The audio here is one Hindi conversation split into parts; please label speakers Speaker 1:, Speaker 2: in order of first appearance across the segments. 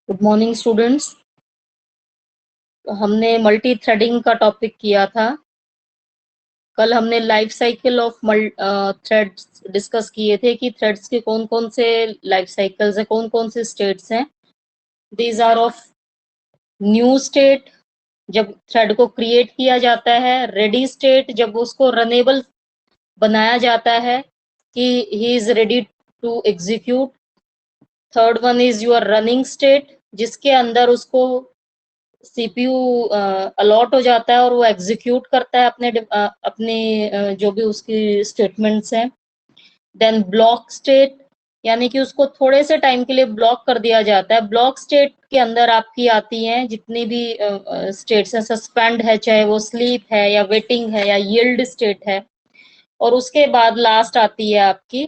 Speaker 1: Good morning students. हमने मल्टी थ्रेडिंग का टॉपिक किया था। कल हमने life cycle of threads discuss किए थे कि थ्रेड्स के कौन कौन से लाइफ साइकिल्स हैं, कौन कौन से स्टेट्स हैं। These are of new state, जब थ्रेड को क्रिएट किया जाता है। रेडी स्टेट, जब उसको रनेबल बनाया जाता है कि he is ready to execute. Third one is your running state, जिसके अंदर उसको सीपीयू अलॉट हो जाता है और वो एग्जीक्यूट करता है अपने जो भी उसकी स्टेटमेंट्स हैं। देन ब्लॉक स्टेट, यानी कि उसको थोड़े से टाइम के लिए ब्लॉक कर दिया जाता है। ब्लॉक स्टेट के अंदर आपकी आती हैं जितनी भी स्टेट्स हैं। सस्पेंड है, चाहे वो स्लीप है या वेटिंग है या यील्ड स्टेट है। और उसके बाद लास्ट आती है आपकी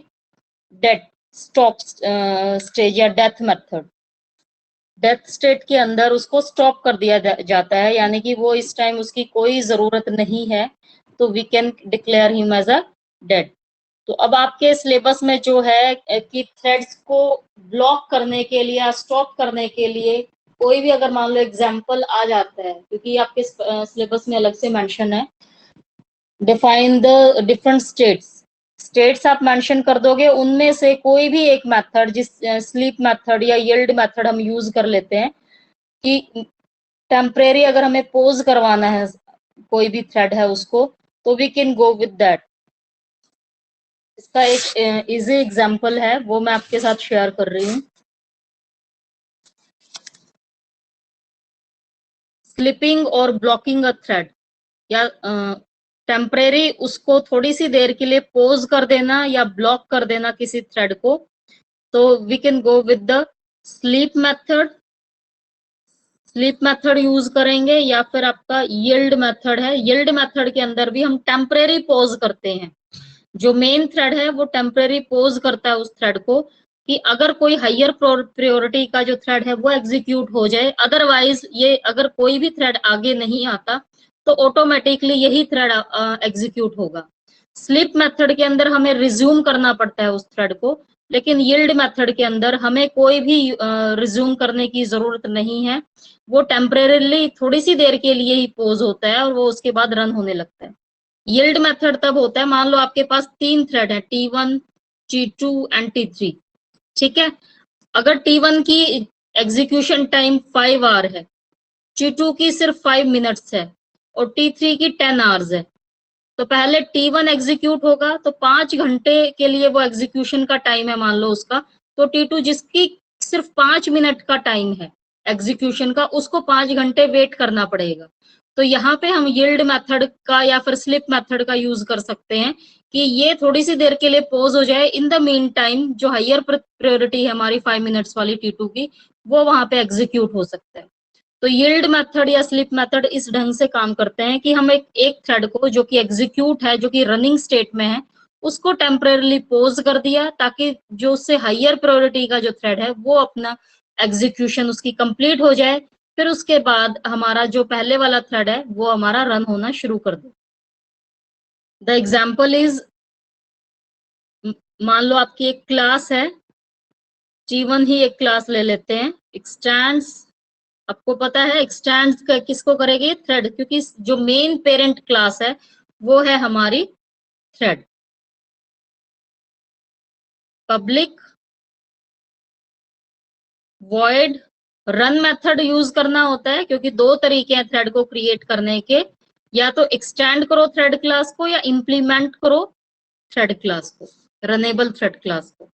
Speaker 1: डेथ स्टॉप स्टेज या डेथ मेथड। डेथ स्टेट के अंदर उसको स्टॉप कर दिया जाता है, यानी कि वो इस टाइम उसकी कोई जरूरत नहीं है, तो we can declare him as a dead. तो अब आपके सिलेबस में जो है कि थ्रेड्स को ब्लॉक करने के लिए या स्टॉप करने के लिए कोई भी अगर मान लो एग्जांपल आ जाता है, क्योंकि आपके सिलेबस में अलग से मेंशन है, डिफाइन द डिफरेंट स्टेट्स आप मेंशन कर दोगे। उनमें से कोई भी एक मेथड, जिस स्लीप मेथड या यील्ड मेथड हम यूज कर लेते हैं कि टेम्परेरी अगर हमें पोज करवाना है कोई भी थ्रेड है उसको, तो we can go with that. इसका एक इजी एग्जांपल है, वो मैं आपके साथ शेयर कर रही हूँ। स्लिपिंग और ब्लॉकिंग अ थ्रेड, या टेम्परेरी उसको थोड़ी सी देर के लिए पोज कर देना या ब्लॉक कर देना किसी थ्रेड को, तो we can go with the sleep method. Sleep method use करेंगे, या फिर आपका यील्ड मेथड है। यील्ड मेथड के अंदर भी हम टेम्परेरी पोज करते हैं। जो मेन थ्रेड है वो टेम्परेरी पोज करता है उस थ्रेड को, कि अगर कोई हायर प्रायोरिटी का जो थ्रेड है वो एग्जीक्यूट हो जाए। अदरवाइज ये अगर कोई भी थ्रेड आगे नहीं आता तो ऑटोमेटिकली यही थ्रेड एग्जीक्यूट होगा। स्लिप मेथड के अंदर हमें रिज्यूम करना पड़ता है उस थ्रेड को, लेकिन यील्ड मेथड के अंदर हमें कोई भी रिज्यूम करने की जरूरत नहीं है। वो टेम्परेरीली थोड़ी सी देर के लिए ही पोज होता है और वो उसके बाद रन होने लगता है। यील्ड मेथड तब होता है, मान लो आपके पास 3 थ्रेड है, T1, T2 एंड T3। ठीक है, अगर T1 की एग्जीक्यूशन टाइम 5 आवर है, T2 की सिर्फ 5 मिनट्स है और T3 की 10 आवर्स है, तो पहले T1 एग्जीक्यूट होगा, तो 5 घंटे के लिए वो एग्जीक्यूशन का टाइम है मान लो उसका। तो T2 जिसकी सिर्फ 5 मिनट का टाइम है एग्जीक्यूशन का, उसको 5 घंटे वेट करना पड़ेगा। तो यहाँ पे हम यील्ड मेथड का या फिर स्लिप मेथड का यूज कर सकते हैं कि ये थोड़ी सी देर के लिए पॉज हो जाए। इन द मीन टाइम जो हायर प्रायोरिटी है हमारी 5 मिनट्स वाली T2 की, वो वहां पे एग्जीक्यूट हो सकता है। तो यील्ड मेथड या स्लिप मेथड इस ढंग से काम करते हैं कि हम एक थ्रेड को जो कि एग्जीक्यूट है, जो कि रनिंग स्टेट में है, उसको टेम्परेली पोज कर दिया, ताकि जो उससे हायर प्रायोरिटी का जो थ्रेड है वो अपना एग्जीक्यूशन उसकी कंप्लीट हो जाए। फिर उसके बाद हमारा जो पहले वाला थ्रेड है वो हमारा रन होना शुरू कर दे। द एग्जाम्पल इज, मान लो आपकी एक क्लास है, T1 ही एक क्लास ले लेते हैं, एक्सटेंड्स। आपको पता है एक्सटेंड्स किसको करेगी? थ्रेड, क्योंकि जो मेन पेरेंट क्लास है वो है हमारी thread. Public void run method use करना होता है, क्योंकि दो तरीके हैं थ्रेड को क्रिएट करने के, या तो एक्सटेंड करो थ्रेड क्लास को या इंप्लीमेंट करो थ्रेड क्लास को, रनेबल थ्रेड क्लास को।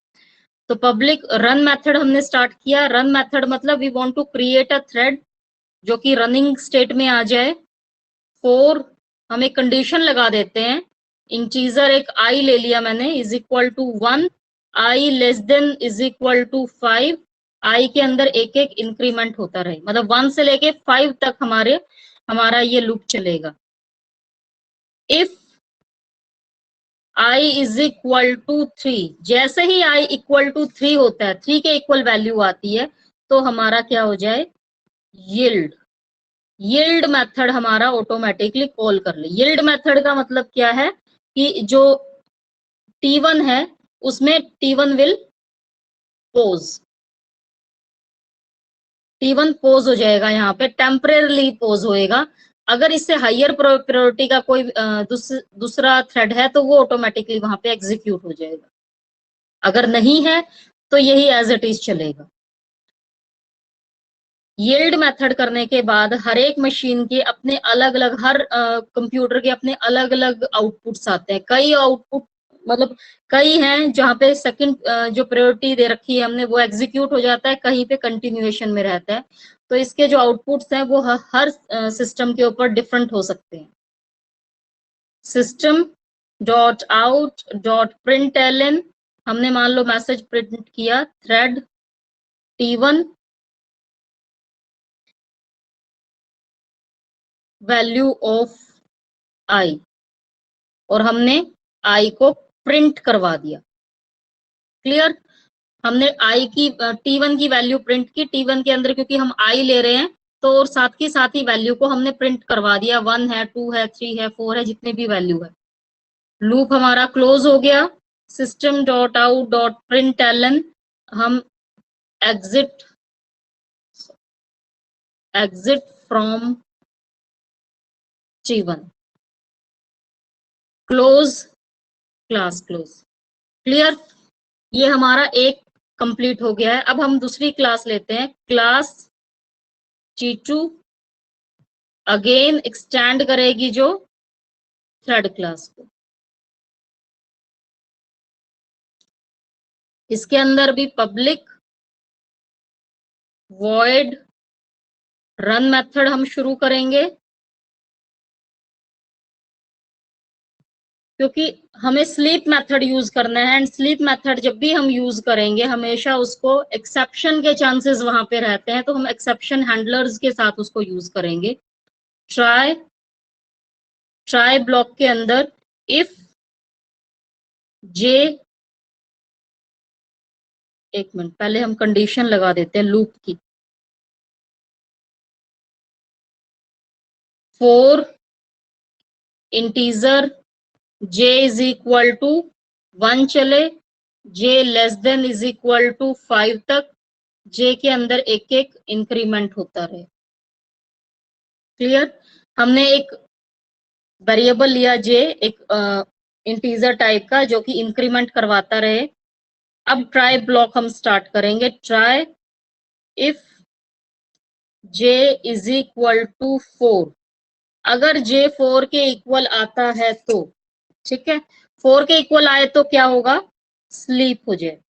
Speaker 1: तो पब्लिक रन मेथड हमने स्टार्ट किया। रन मेथड मतलब we want to create a thread जो कि रनिंग स्टेट में आ जाए। फोर हम एक कंडीशन लगा देते हैं, इंटीजर एक आई ले लिया मैंने, is equal to 1, I less than is equal to 5। I के अंदर एक एक इंक्रीमेंट होता रहे, मतलब 1 से लेके 5 तक हमारा ये लूप चलेगा। If I is equal to 3, जैसे ही आई इक्वल टू 3 होता है, 3 के इक्वल वैल्यू आती है, तो हमारा क्या हो जाए? यील्ड। यील्ड मेथड हमारा ऑटोमेटिकली कॉल कर ले। यील्ड मेथड का मतलब क्या है कि जो T1 है उसमें T1 will pose, T1 pose हो जाएगा, यहाँ पे टेम्परेरली पोज होएगा। अगर इससे हायर प्रायोरिटी का कोई दूसरा थ्रेड है तो वो ऑटोमेटिकली वहां पे एग्जीक्यूट हो जाएगा। अगर नहीं है तो यही एज इट इज चलेगा। यील्ड मेथड करने के बाद हर एक मशीन के अपने अलग अलग, हर कंप्यूटर के अपने अलग अलग आउटपुट्स आते हैं। कई आउटपुट मतलब कई हैं जहाँ पे सेकंड जो प्रायोरिटी दे रखी है हमने वो एग्जीक्यूट हो जाता है, कहीं पे कंटिन्यूएशन में रहता है। तो इसके जो आउटपुट्स हैं वो हर सिस्टम के ऊपर डिफरेंट हो सकते हैं। System dot out dot println, हमने मान लो मैसेज प्रिंट किया थ्रेड T1 वैल्यू ऑफ आई, और हमने आई को प्रिंट करवा दिया। क्लियर? हमने आई की T1 की वैल्यू प्रिंट की, T1 के अंदर क्योंकि हम आई ले रहे हैं तो और साथ ही वैल्यू को हमने प्रिंट करवा दिया, 1 है 2 है 3 है 4 है, जितने भी वैल्यू है। लूप हमारा क्लोज हो गया। System dot out dot println, हम exit from T1, close class close. Clear? ये हमारा एक कंप्लीट हो गया है। अब हम दूसरी क्लास लेते हैं, क्लास T2 अगेन एक्सटेंड करेगी जो थ्रेड क्लास को। इसके अंदर भी पब्लिक वॉइड रन मेथड हम शुरू करेंगे, क्योंकि हमें स्लीप मेथड यूज करना है। एंड स्लीप मेथड जब भी हम यूज करेंगे हमेशा उसको एक्सेप्शन के चांसेस वहां पे रहते हैं, तो हम एक्सेप्शन हैंडलर्स के साथ उसको यूज करेंगे। ट्राई ब्लॉक के अंदर इफ जे, एक मिनट पहले हम कंडीशन लगा देते हैं लूप की। For integer j is equal to 1 चले, j less than is equal to 5 तक j के अंदर एक एक इंक्रीमेंट होता रहे। क्लियर? हमने एक वेरिएबल लिया j, एक इंटीजर टाइप का जो कि इंक्रीमेंट करवाता रहे। अब ट्राई ब्लॉक हम स्टार्ट करेंगे। Try if j is equal to 4, अगर j 4 के इक्वल आता है तो ठीक है, 4 के इक्वल आए तो क्या होगा, स्लीप हो जाए।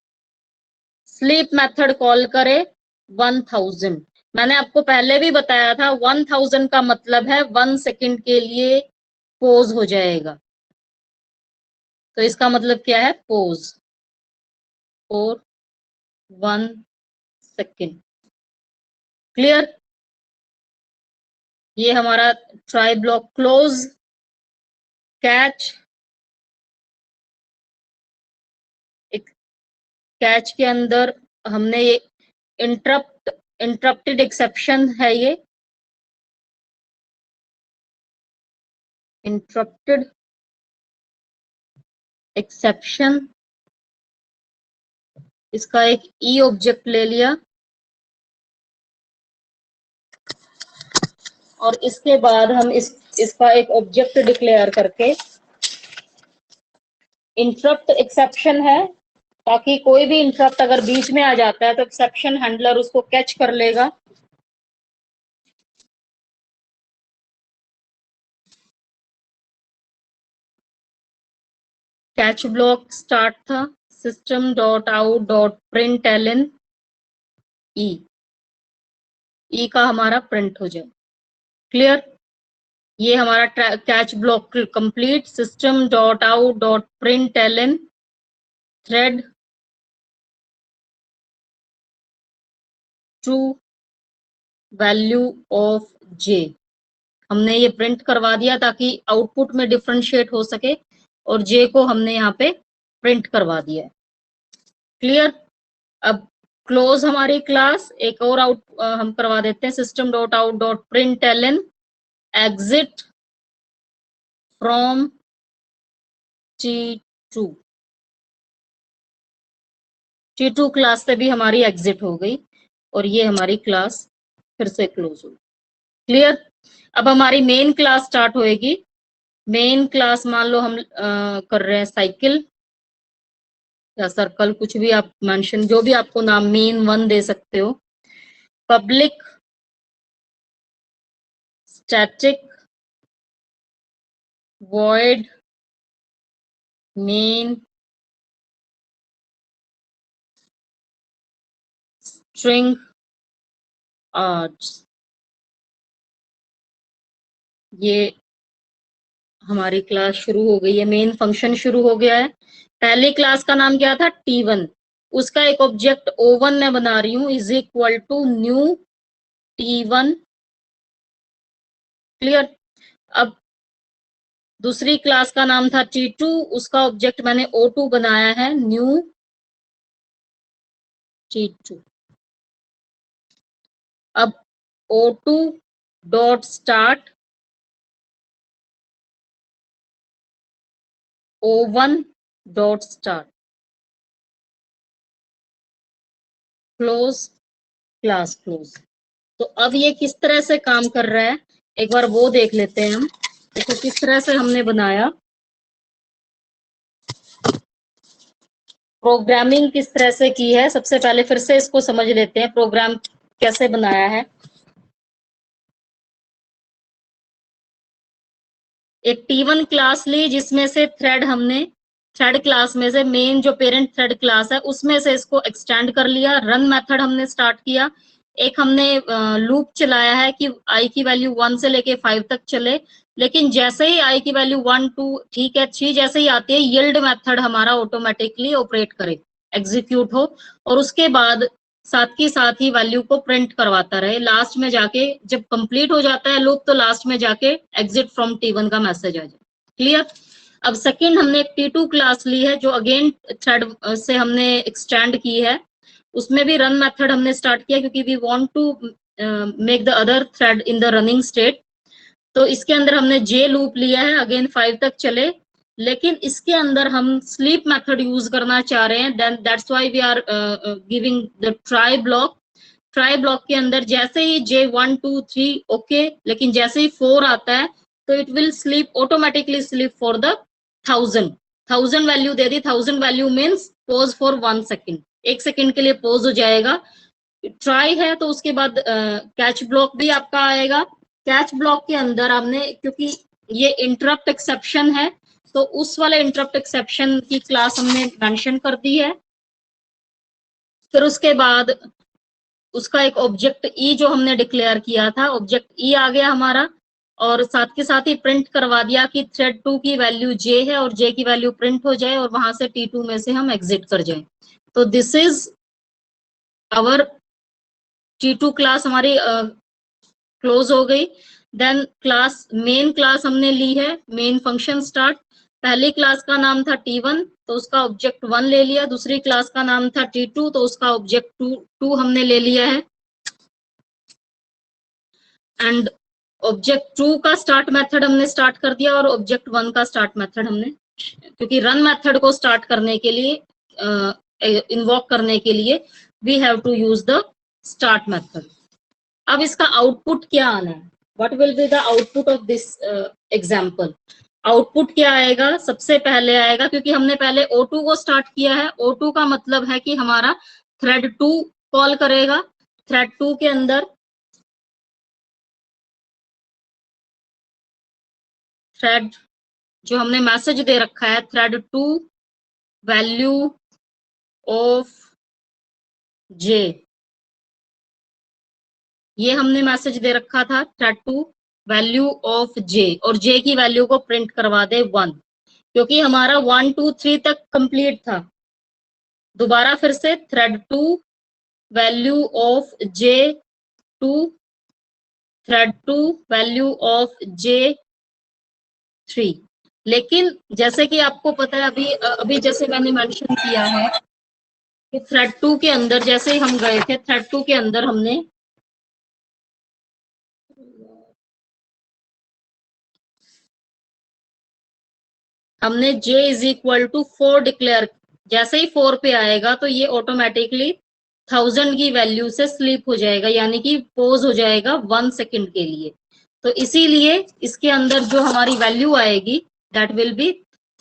Speaker 1: स्लीप मेथड कॉल करे 1000। मैंने आपको पहले भी बताया था 1000 का मतलब है 1 सेकंड के लिए पोज हो जाएगा। तो इसका मतलब क्या है, पोज फॉर 1 सेकंड। क्लियर? ये हमारा try block close. Catch, catch के अंदर हमने ये इंटरप्टेड एक्सेप्शन है, ये इंटरप्टेड एक्सेप्शन, इसका एक ई ऑब्जेक्ट ले लिया और इसके बाद हम इसका एक ऑब्जेक्ट डिक्लेयर करके, इंटरप्ट एक्सेप्शन है ताकि कोई भी इंटरप्ट अगर बीच में आ जाता है तो एक्सेप्शन हैंडलर उसको कैच कर लेगा। कैच ब्लॉक स्टार्ट था system dot out dot println e का हमारा प्रिंट हो जाए। क्लियर? ये हमारा catch block complete. System dot out dot println thread true value of j, हमने ये प्रिंट करवा दिया ताकि आउटपुट में डिफरेंशिएट हो सके, और जे को हमने यहाँ पे प्रिंट करवा दिया है। क्लियर? अब क्लोज हमारी क्लास। एक और हम करवा देते हैं, system dot out dot println exit from T2। T2 class से भी हमारी एग्जिट हो गई और ये हमारी क्लास फिर से क्लोज हो। क्लियर? अब हमारी मेन क्लास स्टार्ट होएगी। मेन क्लास मान लो हम कर रहे हैं साइकिल या सर्कल, कुछ भी आप मेंशन, जो भी आपको नाम मेन वन दे सकते हो। Public static void main string args। ये हमारी क्लास शुरू हो गई है, मेन फंक्शन शुरू हो गया है। पहली क्लास का नाम क्या था? T1। उसका एक ऑब्जेक्ट O1 मैं बना रही हूँ, is equal to new T1। Clear? अब दूसरी क्लास का नाम था T2, उसका ऑब्जेक्ट मैंने O2 बनाया है, न्यू T2। अब O2 dot start O1 dot start close class close. तो अब ये किस तरह से काम कर रहा है, एक बार वो देख लेते हैं हम। देखो किस तरह से हमने बनाया, प्रोग्रामिंग किस तरह से की है। सबसे पहले फिर से इसको समझ लेते हैं, प्रोग्राम कैसे बनाया है। एक T1 क्लास ली, जिसमें से थ्रेड हमने, थ्रेड क्लास में से मेन जो पेरेंट थ्रेड क्लास है उसमें से इसको एक्सटेंड कर लिया। रन मेथड हमने स्टार्ट किया। एक हमने लूप चलाया है कि आई की वैल्यू 1 से लेके 5 तक चले, लेकिन जैसे ही आई की वैल्यू 1 2 ठीक है 3 जैसे ही आती है, यील्ड मेथड हमारा ऑटोमेटिकली ऑपरेट करे, एग्जीक्यूट हो, और उसके बाद साथ ही वैल्यू को प्रिंट करवाता रहे। लास्ट में जाके जब कंप्लीट हो जाता है लूप, तो लास्ट में जाके एग्जिट फ्रॉम T1 का मैसेज आ जाए। क्लियर? अब सेकंड हमने एक T2 क्लास ली है, जो अगेन थ्रेड से हमने एक्सटेंड की है। उसमें भी रन मेथड हमने स्टार्ट किया, क्योंकि we want to make the other thread in the running state. तो इसके अंदर हमने जे लूप लिया है, अगेन 5 तक चले, लेकिन इसके अंदर हम स्लीप मेथड यूज करना चाह रहे हैं। Then that's why we are giving the try block. Try block के अंदर जैसे ही J1 2 3 ओके, लेकिन जैसे ही 4 आता है तो it will sleep, automatically sleep for the 1000 value they the. 1000 value means pose for 1 second, 1 second के लिए पोज हो जाएगा। ट्राई है तो उसके बाद कैच ब्लॉक भी आपका आएगा। कैच ब्लॉक के अंदर हमने, क्योंकि ये इंटरप्ट एक्सेप्शन है, तो उस वाले इंटरप्ट एक्सेप्शन की क्लास हमने मेंशन कर दी है। फिर उसके बाद उसका एक ऑब्जेक्ट ई जो हमने डिक्लेयर किया था, ऑब्जेक्ट ई आ गया हमारा, और साथ के साथ ही प्रिंट करवा दिया कि थ्रेड 2 की वैल्यू जे है और जे की वैल्यू प्रिंट हो जाए, और वहां से T2 में से हम एग्जिट कर जाए। तो this is our T2 class हमारी क्लोज हो गई। देन क्लास, मेन क्लास हमने ली है, मेन फंक्शन स्टार्ट। पहली क्लास का नाम था T1, तो उसका ऑब्जेक्ट 1 ले लिया। दूसरी क्लास का नाम था T2, तो उसका ऑब्जेक्ट 2 हमने ले लिया है। एंड ऑब्जेक्ट 2 का स्टार्ट मेथड हमने स्टार्ट कर दिया, और ऑब्जेक्ट 1 का स्टार्ट मेथड हमने, क्योंकि रन मेथड को स्टार्ट करने के लिए, इन्वॉक करने के लिए, we have to use the start method. अब इसका आउटपुट क्या आना है, what will be the output of this example. Output क्या आएगा? सबसे पहले आएगा, क्योंकि हमने पहले O2 को स्टार्ट किया है, O2 का मतलब है कि हमारा थ्रेड 2 कॉल करेगा। थ्रेड 2 के अंदर थ्रेड जो हमने मैसेज दे रखा है, थ्रेड 2 वैल्यू ऑफ जे, ये हमने मैसेज दे रखा था, थ्रेड 2 वैल्यू ऑफ जे, और जे की वैल्यू को प्रिंट करवा दे 1, क्योंकि हमारा 1 2 3 तक कंप्लीट था। दोबारा फिर से thread 2 value of J2, thread 2 value of J3। लेकिन जैसे कि आपको पता है, अभी अभी जैसे मैंने मेंशन किया है कि थ्रेड 2 के अंदर जैसे ही हम गए थे, थ्रेड 2 के अंदर हमने J इज इक्वल टू 4 डिक्लेयर। जैसे ही 4 पे आएगा तो ये ऑटोमेटिकली 1000 की वैल्यू से स्लिप हो जाएगा, यानी कि पोज हो जाएगा 1 सेकंड के लिए। तो इसीलिए इसके अंदर जो हमारी वैल्यू आएगी दैट विल बी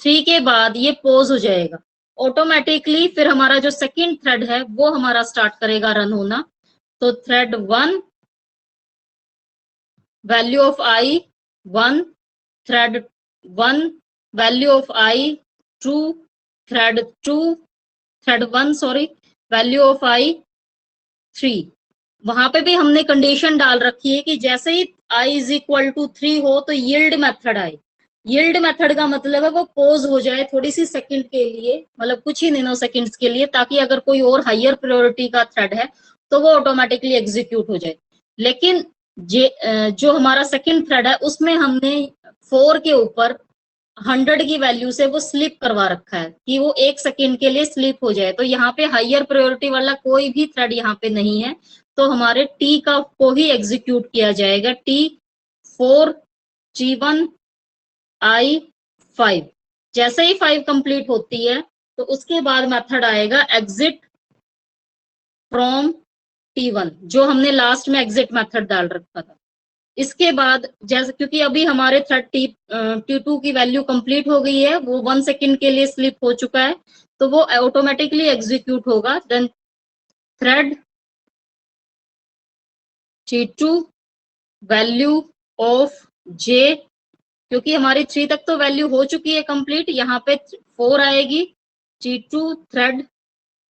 Speaker 1: 3 के बाद ये पोज हो जाएगा ऑटोमेटिकली। फिर हमारा जो सेकंड थ्रेड है वो हमारा स्टार्ट करेगा रन होना। तो thread 1 value of i 1, thread 1 value of i 2, thread 2 thread 1 sorry value of i 3। वहां पे भी हमने कंडीशन डाल रखी है कि जैसे ही i इज इक्वल टू 3 हो तो यील्ड मेथड आए। यील्ड मेथड का मतलब है वो पोज हो जाए थोड़ी सी सेकंड के लिए, मतलब कुछ ही नैनो सेकंड्स के लिए, ताकि अगर कोई और हायर प्रायोरिटी का थ्रेड है तो वो ऑटोमेटिकली एग्जीक्यूट हो जाए। लेकिन जो हमारा सेकंड थ्रेड है उसमें हमने 4 के ऊपर 100 की वैल्यू से वो स्लिप करवा रखा है कि वो 1 सेकंड के लिए स्लिप हो जाए। तो यहाँ पे हायर प्रायोरिटी वाला कोई भी थ्रेड यहाँ पे नहीं है, तो हमारे टी का को ही एग्जीक्यूट किया जाएगा। T4 G1 I5 जैसे ही 5 कंप्लीट होती है तो उसके बाद मेथड आएगा एग्जिट फ्रॉम T1, जो हमने लास्ट में एग्जिट मेथड डाल रखा था। इसके बाद जैसे क्योंकि अभी हमारे थ्रेड T2 की वैल्यू कंप्लीट हो गई है, वो 1 सेकंड के लिए स्लिप हो चुका है, तो वो ऑटोमेटिकली एग्जीक्यूट होगा। Then thread T2 value of J, क्योंकि हमारी 3 तक तो वैल्यू हो चुकी है कंप्लीट, यहाँ पे 4 आएगी। T2 thread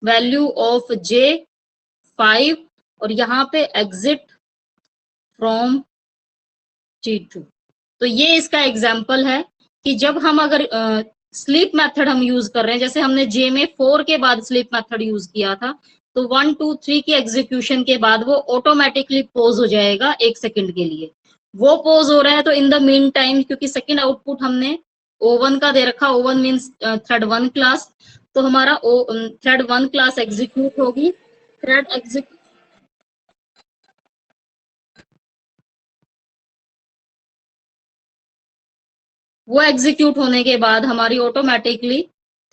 Speaker 1: value of J 5 और यहाँ पे एग्जिट फ्रॉम T2। तो ये इसका एग्जाम्पल है कि जब हम अगर स्लीप मेथड हम यूज कर रहे हैं, जैसे हमने जे में 4 के बाद स्लीप मेथड यूज किया था, तो 1 2 3 की एग्जीक्यूशन के बाद वो ऑटोमेटिकली पोज हो जाएगा 1 सेकंड के लिए। वो पोज हो रहा है तो इन द मीन टाइम, क्योंकि सेकंड आउटपुट हमने O1 का दे रखा, O1 मीन्स थ्रेड 1 क्लास, तो हमारा थ्रेड 1 क्लास एग्जीक्यूट होगी। थ्रेड एग्जीक्यूट वो एग्जीक्यूट होने के बाद हमारी ऑटोमेटिकली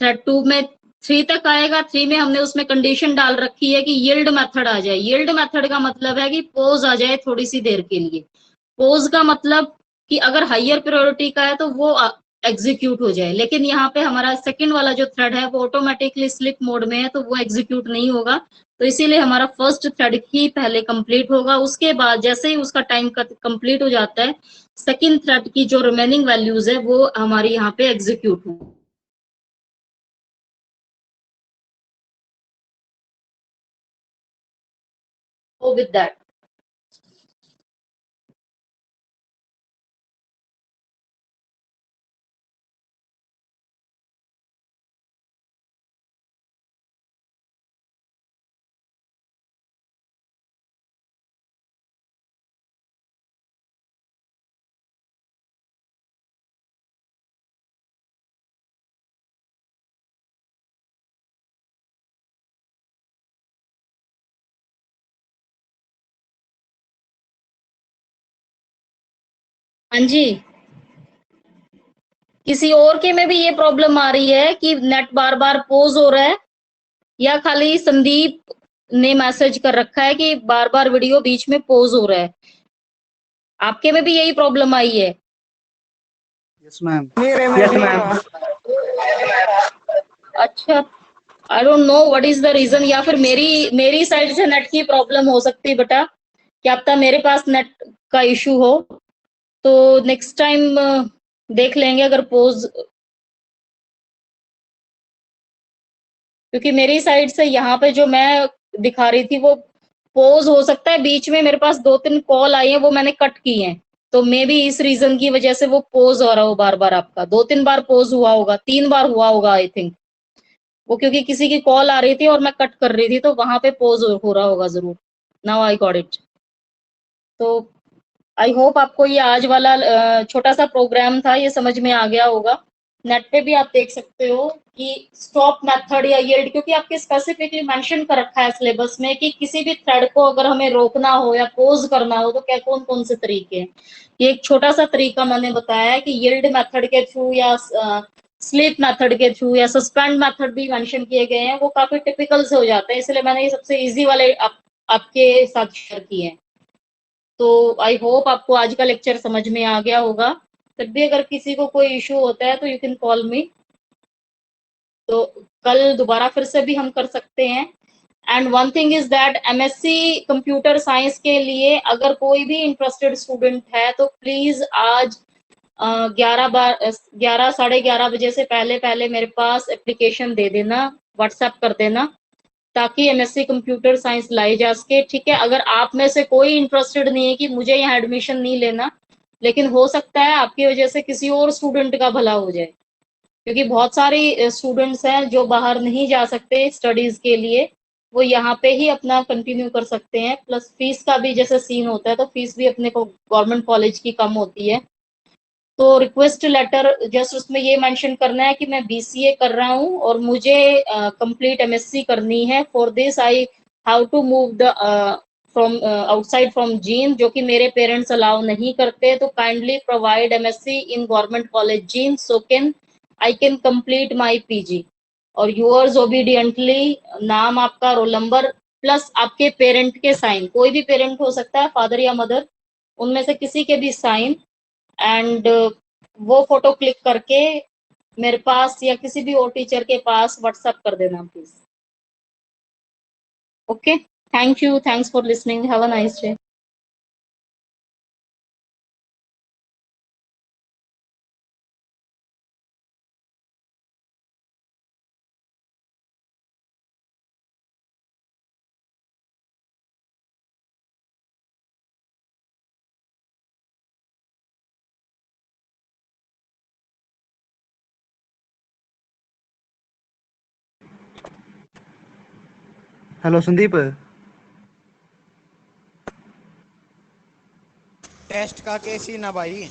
Speaker 1: थ्रेड 2 में 3 तक आएगा। 3 में हमने उसमें कंडीशन डाल रखी है कि यील्ड मेथड आ जाए। यील्ड मेथड का मतलब है कि पोज आ जाए थोड़ी सी देर के लिए। पोज का मतलब कि अगर हायर प्रायोरिटी का है तो वो एग्जीक्यूट हो जाए, लेकिन यहाँ पे हमारा सेकंड वाला जो थ्रेड है वो ऑटोमेटिकली स्लिप मोड में है, तो वो एग्जीक्यूट नहीं होगा। तो इसीलिए हमारा फर्स्ट थ्रेड ही पहले कंप्लीट होगा, उसके बाद जैसे ही उसका टाइम कंप्लीट हो जाता है सेकंड थ्रेड की जो रिमेनिंग वैल्यूज है वो हमारी यहाँ पे एग्जीक्यूट हो। विद दैट हाँ जी, किसी और के में भी ये प्रॉब्लम आ रही है कि नेट बार बार पोज हो रहा है, या खाली संदीप ने मैसेज कर रखा है कि बार बार वीडियो बीच में पोज हो रहा है? आपके में भी यही प्रॉब्लम आई है?
Speaker 2: Yes ma'am.
Speaker 3: Yes ma'am.
Speaker 1: अच्छा, I don't know what is the reason, या फिर मेरी साइड से नेट की प्रॉब्लम हो सकती है बेटा, क्या पता मेरे पास नेट का इशू हो। तो नेक्स्ट टाइम देख लेंगे अगर पोज, क्योंकि मेरी साइड से यहाँ पे जो मैं दिखा रही थी वो पोज हो सकता है। बीच में मेरे पास 2-3 कॉल आई है वो मैंने कट की हैं, तो मे बी इस रीजन की वजह से वो पोज हो रहा हो बार बार। आपका 2-3 बार पोज हुआ होगा, 3 बार हुआ होगा आई थिंक, वो क्योंकि किसी की कॉल आ रही थी और मैं कट कर रही थी, तो वहां पे पोज हो रहा होगा जरूर। Now I got it. तो आई होप आपको ये आज वाला छोटा सा प्रोग्राम था ये समझ में आ गया होगा। नेट पे भी आप देख सकते हो कि स्टॉप मेथड या यील्ड, क्योंकि आपके स्पेसिफिकली मेंशन कर रखा है सिलेबस में कि किसी भी थ्रेड को अगर हमें रोकना हो या पोज करना हो तो क्या कौन कौन से तरीके हैं। ये एक छोटा सा तरीका मैंने बताया है कि यील्ड मेथड के थ्रू या स्लीप मेथड के थ्रू या सस्पेंड मेथड भी मेंशन किए गए हैं, वो काफी टिपिकल से हो जाते हैं, इसलिए मैंने ये सबसे इजी वाले आपके साथ शेयर किए हैं। तो आई होप आपको आज का लेक्चर समझ में आ गया होगा। फिर भी अगर किसी को कोई इशू होता है तो यू कैन कॉल मी, तो कल दोबारा फिर से भी हम कर सकते हैं। And one thing is that MSc computer science के लिए अगर कोई भी इंटरेस्टेड स्टूडेंट है तो प्लीज आज 11 साढ़े 11 बजे से पहले पहले मेरे पास एप्लीकेशन दे देना, व्हाट्सएप कर देना, ताकि एमएससी कंप्यूटर साइंस लाई जा सके। ठीक है, अगर आप में से कोई इंटरेस्टेड नहीं है कि मुझे यहाँ एडमिशन नहीं लेना, लेकिन हो सकता है आपकी वजह से किसी और स्टूडेंट का भला हो जाए, क्योंकि बहुत सारे स्टूडेंट्स हैं जो बाहर नहीं जा सकते स्टडीज के लिए, वो यहाँ पे ही अपना कंटिन्यू कर सकते हैं। प्लस फीस का भी जैसे सीन होता है, तो फीस भी अपने को गवर्नमेंट कॉलेज की कम होती है। तो रिक्वेस्ट लेटर जस्ट उसमें ये मेंशन करना है कि मैं बीसीए कर रहा हूँ और मुझे कंप्लीट एमएससी करनी है। For this I how to move the from outside from Jind, जो कि मेरे पेरेंट्स अलाउ नहीं करते, तो kindly provide MSc in government college Jind so can I can complete my PG. और यूअर्स ओबीडियंटली, नाम आपका, रोल नंबर, प्लस आपके पेरेंट के साइन, कोई भी पेरेंट हो सकता है, फादर या मदर, उनमें से किसी के भी साइन, एंड वो फोटो क्लिक करके मेरे पास या किसी भी और टीचर के पास व्हाट्सएप कर देना please. Okay, thank you, thanks for listening, have a nice day.
Speaker 2: Hello Sandeep.
Speaker 3: Test का केस ही ना भाई।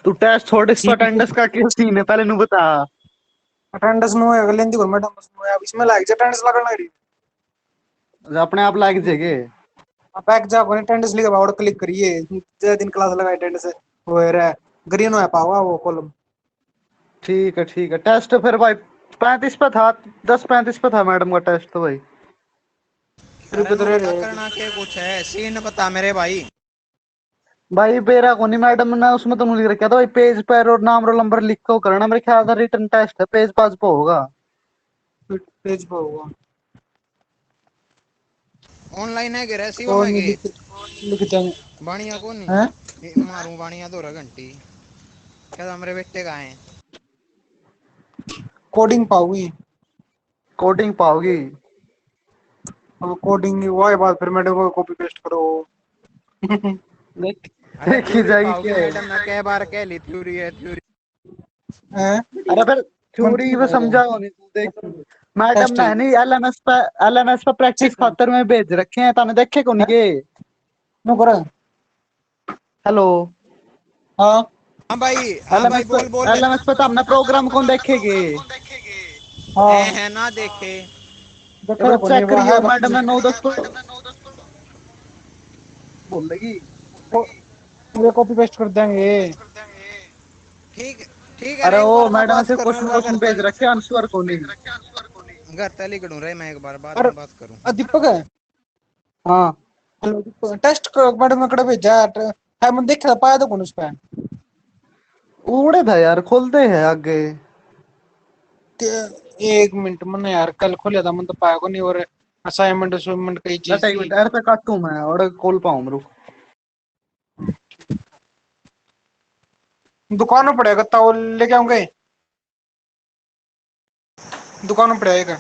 Speaker 2: तू टेस्ट छोड़, इस पर अटेंडेंस का क्या सीन है पहले नू बता।
Speaker 4: अटेंडेंस नो है लेंदी गवर्नमेंट बस नो है, अब इसमें लाइक अटेंडेंस लगना है।
Speaker 2: अपने आप लाग जाएगे।
Speaker 4: अब बैक जा को अटेंडेंस लिखा और क्लिक करिए, जे दिन क्लास लगा अटेंडेंस वो है ग्रीन है पावा वो कॉलम।
Speaker 2: ठीक है टेस्ट फिर भाई 35 पे था, 10:35 पे था मैडम का टेस्ट तो भाई।
Speaker 3: अरे नो
Speaker 4: रुपए
Speaker 3: बता करना के कुछ है सीन बता मेरे भाई।
Speaker 2: भाई बेरा को नहीं मैडम ने उसमें तो लिख रखा था भाई, पेज पर और नाम रोल नंबर लिख के करना, मेरे ख्याल से रिटर्न टेस्ट है, पेज पास पे होगा।
Speaker 4: पेज पे होगा
Speaker 3: ऑनलाइन है गिरा शिव
Speaker 4: और
Speaker 3: में
Speaker 4: नहीं
Speaker 3: के
Speaker 4: लिखते हैं
Speaker 3: बाणिया को
Speaker 4: हैं
Speaker 3: नहीं मारूं बाणिया 2 घंटी क्या मेरे बेटे का है।
Speaker 4: कोडिंग पाओगी।
Speaker 2: कोडिंग पाओगी।
Speaker 4: अब कोडिंग वो है बात, फिर मैडम को कॉपी पेस्ट करो।
Speaker 2: देख
Speaker 3: अरे
Speaker 2: देखी
Speaker 3: थ्योरी
Speaker 2: जाएगी
Speaker 3: पाओगी
Speaker 2: क्या है।
Speaker 3: मैडम ने कई बार कह ली थ्योरी है थ्योरी।
Speaker 4: हैं
Speaker 2: अरे फिर थ्योरी
Speaker 4: मंथली
Speaker 2: में
Speaker 4: पाओगे
Speaker 2: समझाओ नहीं तू, देख मैडम
Speaker 4: टेस्ट
Speaker 2: ने है नहीं एलएमएस पे प्रैक्टिस
Speaker 4: ठीक है
Speaker 2: खातर में भेज रखे हैं, तने देखे को नहीं के।
Speaker 4: नो करा।
Speaker 2: हेलो।
Speaker 4: हाँ
Speaker 3: हाँ भाई
Speaker 2: एलएमएस पे
Speaker 3: बोल बोल।
Speaker 2: एलएमएस पे तो हमने प्रोग्राम कौन देखेगी।
Speaker 4: हाँ
Speaker 3: है ना देखे।
Speaker 2: एक बार
Speaker 4: देखा को नहीं
Speaker 2: चेक
Speaker 4: वो है
Speaker 2: करियो, मैडम
Speaker 4: बस
Speaker 2: ने 9-10 को बोल देगी।
Speaker 4: वो कॉपी पेस्ट कर देंगे।
Speaker 3: ठीक ठीक है
Speaker 2: अरे
Speaker 3: रे एक
Speaker 2: ओ
Speaker 3: बार मैं
Speaker 2: मैडम ने
Speaker 3: बात
Speaker 2: सिर्फ
Speaker 3: करूँ
Speaker 2: क्वेश्चन क्वेश्चन भेज रखे हैं, आंसर को नहीं।
Speaker 3: घर तली करूँ रे मैं एक बार बाद
Speaker 4: और
Speaker 3: में बात करूँ।
Speaker 4: दीपक है
Speaker 2: हाँ
Speaker 4: टेस्ट मैडम कड़े भेजा है, मैं देख पाया तो कौन उस पे
Speaker 2: उड़े था यार, खोलते हैं आगे।
Speaker 4: एक मिनट मैंने यार कल खोला था, मैं तो पाया को नहीं। और असाइनमेंट असाइनमेंट कई चीज
Speaker 2: डटा एक
Speaker 4: थी।
Speaker 2: मिनट यार पे काटू मैं और खोल पाऊँ मेरे को।
Speaker 4: दुकान में पड़ेगा ताव लेके आऊंगे, दुकान में पड़ेगा।